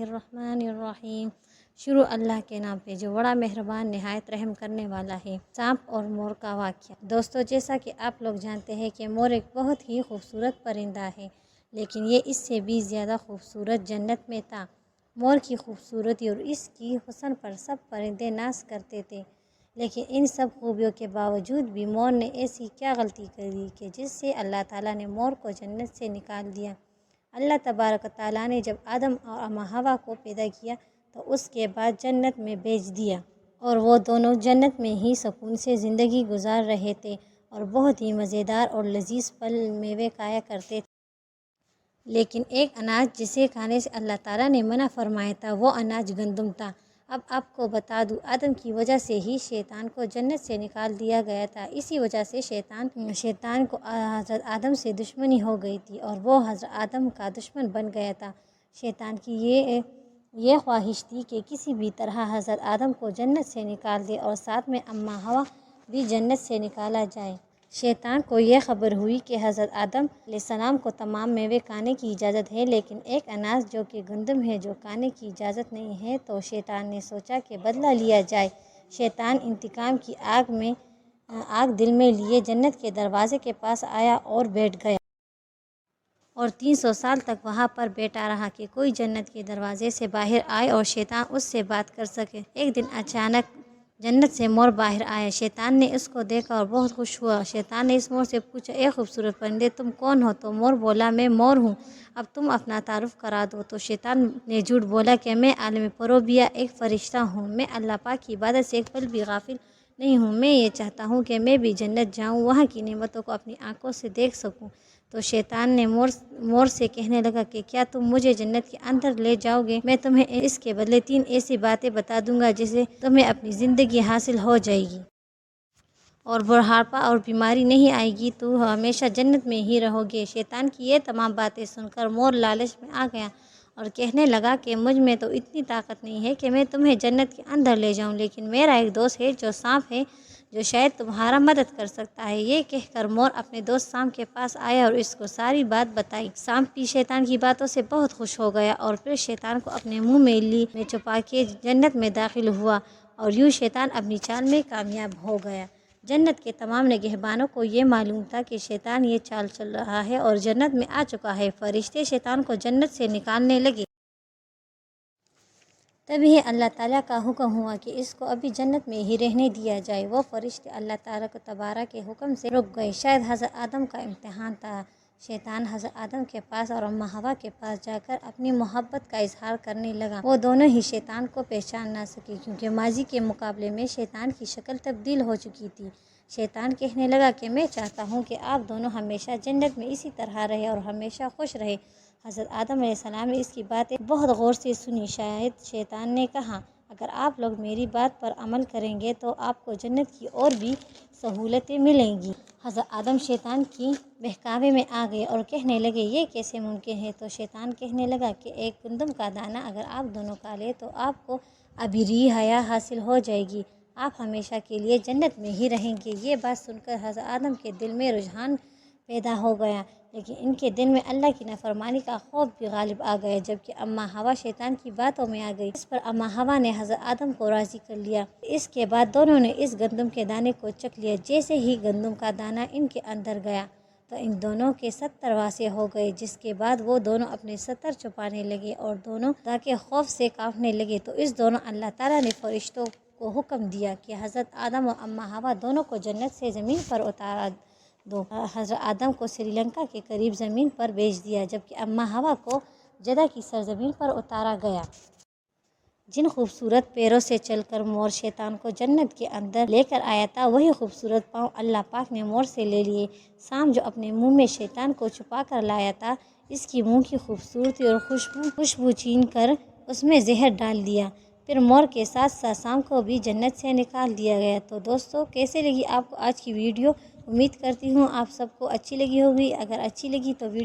الرحمن الرحیم۔ شروع اللہ کے نام پہ جو بڑا مہربان نہایت رحم کرنے والا ہے۔ سانپ اور مور کا واقعہ۔ دوستو، جیسا کہ آپ لوگ جانتے ہیں کہ مور ایک بہت ہی خوبصورت پرندہ ہے، لیکن یہ اس سے بھی زیادہ خوبصورت جنت میں تھا۔ مور کی خوبصورتی اور اس کی حسن پر سب پرندے ناز کرتے تھے، لیکن ان سب خوبیوں کے باوجود بھی مور نے ایسی کیا غلطی کر دی کہ جس سے اللہ تعالیٰ نے مور کو جنت سے نکال دیا۔ اللہ تبارک و تعالیٰ نے جب آدم اور اماں حوا کو پیدا کیا تو اس کے بعد جنت میں بھیج دیا، اور وہ دونوں جنت میں ہی سکون سے زندگی گزار رہے تھے اور بہت ہی مزیدار اور لذیذ پھل میوے کھایا کرتے تھے۔ لیکن ایک اناج جسے کھانے سے اللہ تعالیٰ نے منع فرمایا تھا، وہ اناج گندم تھا۔ اب آپ کو بتا دوں، آدم کی وجہ سے ہی شیطان کو جنت سے نکال دیا گیا تھا۔ اسی وجہ سے شیطان کو حضرت آدم سے دشمنی ہو گئی تھی اور وہ حضرت آدم کا دشمن بن گیا تھا۔ شیطان کی یہ خواہش تھی کہ کسی بھی طرح حضرت آدم کو جنت سے نکال دے اور ساتھ میں اماں حوا بھی جنت سے نکالا جائے۔ شیطان کو یہ خبر ہوئی کہ حضرت آدم علیہ السلام کو تمام میوے کھانے کی اجازت ہے، لیکن ایک اناج جو کہ گندم ہے جو کھانے کی اجازت نہیں ہے، تو شیطان نے سوچا کہ بدلہ لیا جائے۔ شیطان انتقام کی آگ دل میں لیے جنت کے دروازے کے پاس آیا اور بیٹھ گیا، اور 300 سال تک وہاں پر بیٹھا رہا کہ کوئی جنت کے دروازے سے باہر آئے اور شیطان اس سے بات کر سکے۔ ایک دن اچانک جنت سے مور باہر آیا۔ شیطان نے اس کو دیکھا اور بہت خوش ہوا۔ شیطان نے اس مور سے پوچھا، اے خوبصورت پرندے، تم کون ہو؟ تو مور بولا، میں مور ہوں، اب تم اپنا تعارف کرا دو۔ تو شیطان نے جھوٹ بولا کہ میں عالم پروبیا ایک فرشتہ ہوں، میں اللہ پاک کی عبادت سے ایک پل بھی غافل نہیں ہوں، میں یہ چاہتا ہوں کہ میں بھی جنت جاؤں، وہاں کی نعمتوں کو اپنی آنکھوں سے دیکھ سکوں۔ تو شیطان نے مور سے کہنے لگا کہ کیا تم مجھے جنت کے اندر لے جاؤ گے؟ میں تمہیں اس کے بدلے 3 ایسی باتیں بتا دوں گا جس سے تمہیں اپنی زندگی حاصل ہو جائے گی، اور بڑھاپا اور بیماری نہیں آئے گی، تو ہمیشہ جنت میں ہی رہو گے۔ شیطان کی یہ تمام باتیں سن کر مور لالچ میں آ گیا اور کہنے لگا کہ مجھ میں تو اتنی طاقت نہیں ہے کہ میں تمہیں جنت کے اندر لے جاؤں، لیکن میرا ایک دوست ہے جو سانپ ہے، جو شاید تمہارا مدد کر سکتا ہے۔ یہ کہہ کر مور اپنے دوست سانپ کے پاس آیا اور اس کو ساری بات بتائی۔ سانپ بھی شیطان کی باتوں سے بہت خوش ہو گیا اور پھر شیطان کو اپنے منہ میں چھپا کے جنت میں داخل ہوا، اور یوں شیطان اپنی چال میں کامیاب ہو گیا۔ جنت کے تمام نگہبانوں کو یہ معلوم تھا کہ شیطان یہ چال چل رہا ہے اور جنت میں آ چکا ہے۔ فرشتے شیطان کو جنت سے نکالنے لگے۔ تبھی اللہ تعالیٰ کا حکم ہوا کہ اس کو ابھی جنت میں ہی رہنے دیا جائے۔ وہ فرشتے اللہ تبارک کے حکم سے رک گئے۔ شاید حضرت آدم کا امتحان تھا۔ شیطان حضرت آدم کے پاس اور اماں حوا کے پاس جا کر اپنی محبت کا اظہار کرنے لگا۔ وہ دونوں ہی شیطان کو پہچان نہ سکے، کیونکہ ماضی کے مقابلے میں شیطان کی شکل تبدیل ہو چکی تھی۔ شیطان کہنے لگا کہ میں چاہتا ہوں کہ آپ دونوں ہمیشہ جنت میں اسی طرح رہیں اور ہمیشہ خوش رہیں۔ حضرت آدم علیہ السلام نے اس کی باتیں بہت غور سے سنی۔ شاید شیطان نے کہا، اگر آپ لوگ میری بات پر عمل کریں گے تو آپ کو جنت کی اور بھی سہولتیں ملیں گی۔ حضرت آدم شیطان کی بہکاوے میں آ گئے اور کہنے لگے، یہ کیسے ممکن ہے؟ تو شیطان کہنے لگا کہ ایک گندم کا دانہ اگر آپ دونوں کھا لیں تو آپ کو ابدی حیات حاصل ہو جائے گی، آپ ہمیشہ کے لیے جنت میں ہی رہیں گے۔ یہ بات سن کر حضرت آدم کے دل میں رجحان پیدا ہو گیا، لیکن ان کے دل میں اللہ کی نافرمانی کا خوف بھی غالب آ گیا۔ جبکہ اماں حوا شیطان کی باتوں میں آ گئی۔ اس پر اماں حوا نے حضرت آدم کو راضی کر لیا۔ اس کے بعد دونوں نے اس گندم کے دانے کو چکھ لیا۔ جیسے ہی گندم کا دانہ ان کے اندر گیا تو ان دونوں کے 70 واسع ہو گئے، جس کے بعد وہ دونوں اپنے 70 چھپانے لگے اور دونوں خدا کے خوف سے کانپنے لگے۔ تو اس دوران اللہ تعالیٰ نے فرشتوں کو حکم دیا کہ حضرت آدم اور اماں حوا دونوں کو جنت سے زمین پر اتار دو۔ حضرت آدم کو سری لنکا کے قریب زمین پر بھیج دیا، جبکہ اماں حوا کو جدہ کی سرزمین پر اتارا گیا۔ جن خوبصورت پیروں سے چل کر مور شیطان کو جنت کے اندر لے کر آیا تھا، وہی خوبصورت پاؤں اللہ پاک نے مور سے لے لیے۔ سانپ جو اپنے منہ میں شیطان کو چھپا کر لایا تھا، اس کی منہ کی خوبصورتی اور خوشبو چھین کر اس میں زہر ڈال دیا۔ پھر مور کے ساتھ ساتھ سانپ کو بھی جنت سے نکال دیا گیا۔ تو دوستو، کیسے لگی آپ کو آج کی ویڈیو؟ امید کرتی ہوں آپ سب کو اچھی لگی ہوگی۔ اگر اچھی لگی تو ویڈیو